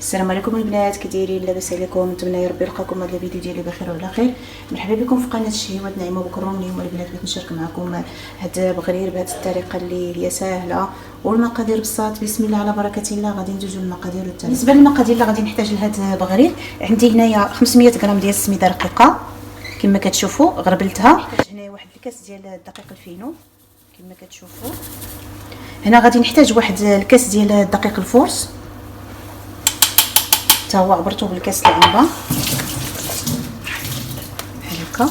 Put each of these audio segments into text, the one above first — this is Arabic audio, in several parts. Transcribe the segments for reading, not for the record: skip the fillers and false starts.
السلام عليكم البنات، كي دايرين؟ لاباس عليكم؟ نتمنى يا ربي يلقاكم هذا الفيديو ديالي بخير وعلى خير. مرحبا بكم في قناه الشهيوات نعيمه بكرم. اليوم البنات بغيت نشارك معكم هذا بغرير بهذه الطريقه اللي هي سهله والمقادير بساط. بسم الله على بركه الله. غادي ندوزو للمقادير التاليه. بالنسبه للمقادير اللي غادي نحتاج لهذا بغرير، عندي هنايا 500 غرام ديال السميده رقيقه كما كتشوفوا غربلتها. نحتاج هنايا واحد الكاس ديال الدقيق الفينو كما كتشوفوا. هنا غادي نحتاج واحد الكاس ديال الدقيق الفورس، حتى هو عبرته بالكاس العنبه بحال هكا.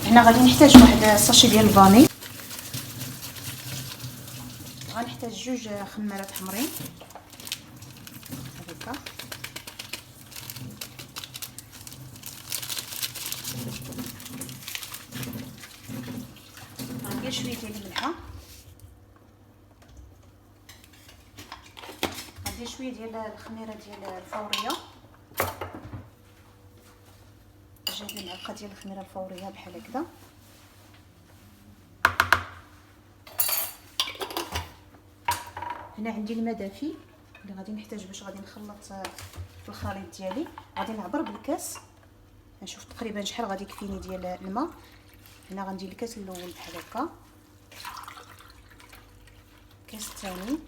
هنا غادي نحتاج واحد الساشي ديال الفاني، غنحتاج جوج خمارات حمرين بحال هكا. غندير شويه ديال الملحه، غندير شويه ديال الخميره ديال الفوريه، جايبه معلقه ديال الخميره الفوريه بحال هكذا. هنا عندي الماء دافي اللي غادي نحتاج باش غادي نخلط في الخليط ديالي. غادي نعبر بالكاس، نشوف تقريبا شحال غادي يكفيني ديال الماء. هنا غندير الكاس الاول بحال هكا، الكاس الثاني،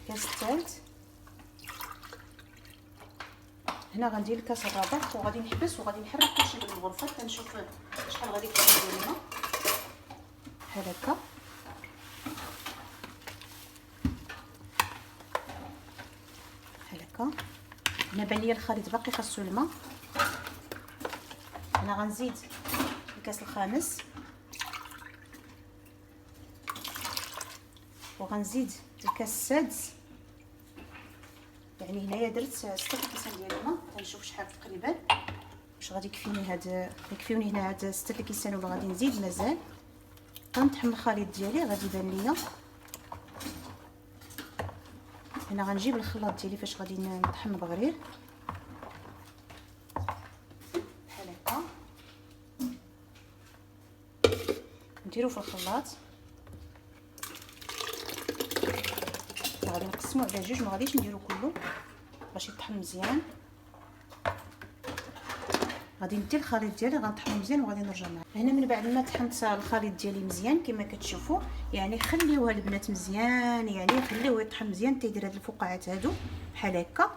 الكاس الثالث. هنا غندير الكاس الرابع وغادي نحبس وغادي نحرك كلشي بالغرفه حتى نشوف شحال غادي يكفي ديال الماء بحال هكا. بحال هكا. هنا بان ليا الخليط باقي خاصو الماء. هنا غنزيد الكاس الخامس وغنزيد الكاس السادس. يعني هنايا درت 6 كيسان ديال الماء، غنشوف شحال تقريبا واش غادي يكفيوني هنا هاد 6 كيسان ولا غادي نزيد مازال. غنطحن الخليط ديالي غادي يبان ليا. هنا غنجيب الخلاط ديالي فاش غادي نطحن بغرير بحال هكا، نديرو في الخلاط. غادي نقسمو على جوج، ما غاديش نديرو كله باش يطحن مزيان. غادي ندير الخليط ديالي غنطحنو مزيان وغادي نرجع معاه. هنا من بعد ما طحنت الخليط ديالي مزيان كما كتشوفوا، يعني خليوها البنات مزيان، يعني خليوه يطحن مزيان تيدير هاد الفقاعات هادو بحال هكا.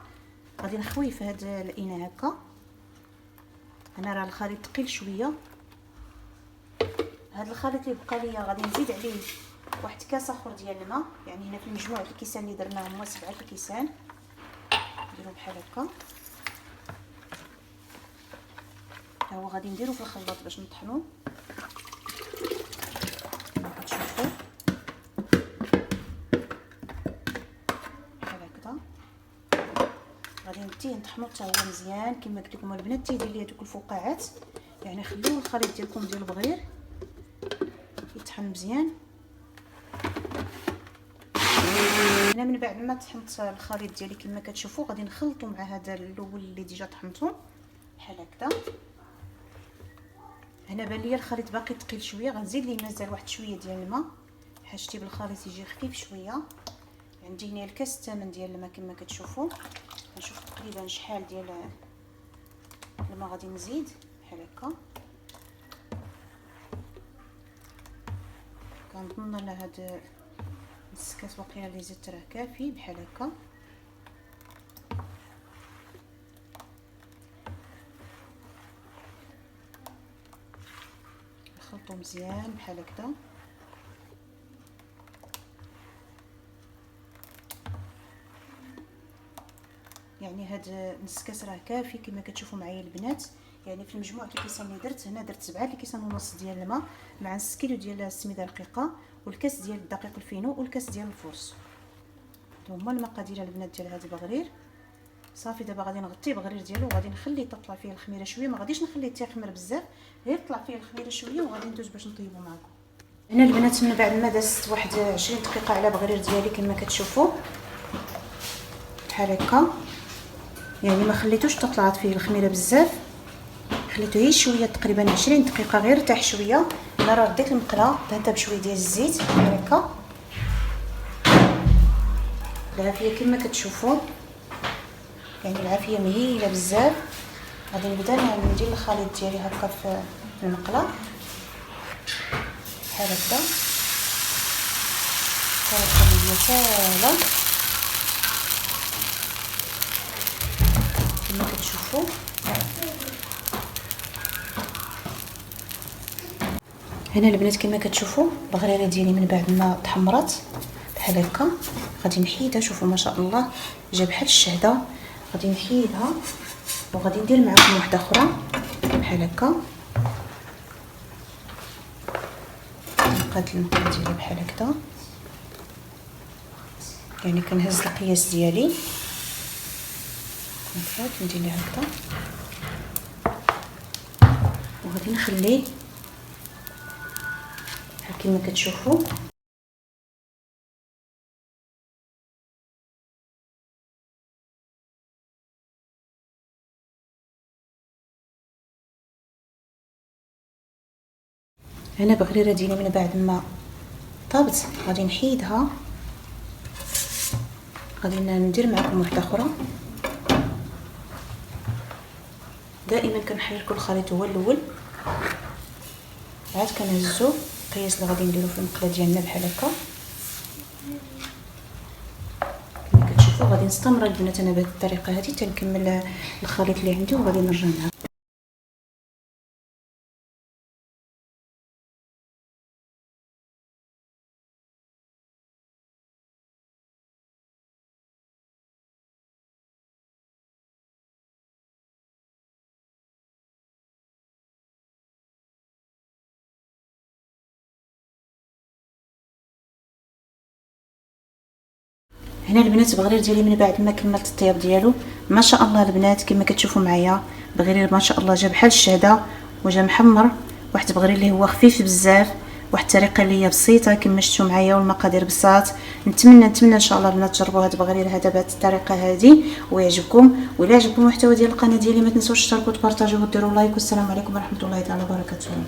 غادي نخوي في هاد الاناء هكا. انا راه الخليط ثقيل شويه. هاد الخليط اللي بقى ليا غادي نزيد عليه واحد كاس اخر ديال الماء. يعني هنا في مجموع الكيسان اللي درناهم هما 7 كيسان، نديرو بحال هكا. ها هو غادي نديرو في الخلاط باش نطحنوه كما كتشوفوا بحال هكذا. غادي نديه نطحنو حتى هو مزيان كما قلت لكم البنات، تيدير لي هذوك الفقاعات. يعني خليو الخليط ديالكم ديال البغرير يطحن مزيان. هنا من بعد ما طحنت الخليط ديالي كما كتشوفوا غادي نخلطو مع هذا الاول اللي ديجا طحنته بحال هكذا. هنا بان ليا الخليط باقي ثقيل شويه، غنزيد ليه مازال واحد شويه ديال الماء حاجتي بالخليط يجي خفيف شويه. عندي هنا الكاس الثامن ديال الماء كما كتشوفوا. نشوف تقريبا شحال ديال الماء غادي نزيد بحال هكا. كنظن على هاد نص كاس واقيلا اللي زدت راه كافي بحال هكا. نخلطو مزيان بحال هكذا. يعني هاد نص كاس راه كافي كما كتشوفوا معايا البنات. يعني في المجموع الكيسان اللي درت هنا درت 7 كيسان ونص ديال الماء مع نص كيلو ديال السميده الرقيقه والكاس ديال الدقيق الفينو والكاس ديال الفورس. هما المقادير البنات ديال هذا البغرير. صافي دابا غادي نغطيه بغرير ديالو وغادي نخليه تطلع فيه الخميره شويه. ما غاديش نخليه تيخمر بزاف، غير طلع فيه الخميره شويه وغادي ندوز باش نطيبو معكم. هنا البنات من بعد ما دازت واحد 20 دقيقه على بغرير ديالي كما كتشوفوا بحال هكا. يعني ما خليتوش تطلعت فيه الخميره بزاف خليته غير شويه تقريبا 20 دقيقه غير ارتاح شويه. انا راه رديت المقله دهنتها بشويه ديال الزيت بحال هكا العافيه كما كتشوفوا، يعني العافيه مهيله بزاف. غادي نبدا ندير الخليط ديالي هكا في المقله بحال هكا، طريقه اللي هي ساهله كما كتشوفوا. هنا البنات كما كتشوفوا البغريره ديالي من بعد ما تحمرات بحال هكا غادي نحيدها. شوفوا ما شاء الله جا بحال الشهده. غادي نحيدها وغادي ندير معكم واحده اخرى بحال هكا. نقاد المقله ديالي بحال هكذا، يعني كنهز القياس ديالي هكا كندير ليه هكذا وغادي نخليه كما كتشوفوا. هنا بغريره ديالي من بعد ما طابت غادي نحيدها. غادي ندير معكم واحده اخرى. دائما كنحيركم الخليط هو الاول، عاد كنهزو القياس اللي غادي نديرو في المقله ديالنا بحال هكا كما كتشوفوا. غادي نستمر البنات انا بهذه الطريقه هذه تنكمل الخليط اللي عندي وغادي نرجع معكم. هنا البنات بغرير ديالي من بعد ما كملت الطياب ديالو ما شاء الله البنات كما كتشوفوا معايا بغرير ما شاء الله جا بحال الشهده وجا محمر. واحد بغرير اللي هو خفيف بزاف، واحد الطريقه اللي هي بسيطه كما شفتوا معايا والمقادير بساط. نتمنى ان شاء الله البنات تجربوا هاد بغرير هذا بهذه الطريقه هذه ويعجبكم. وإلا عجبكم المحتوى ديال القناه ديالي ما تنسوش تشتركوا وتبارطاجيو وديروا لايك. والسلام عليكم ورحمه الله تعالى وبركاته.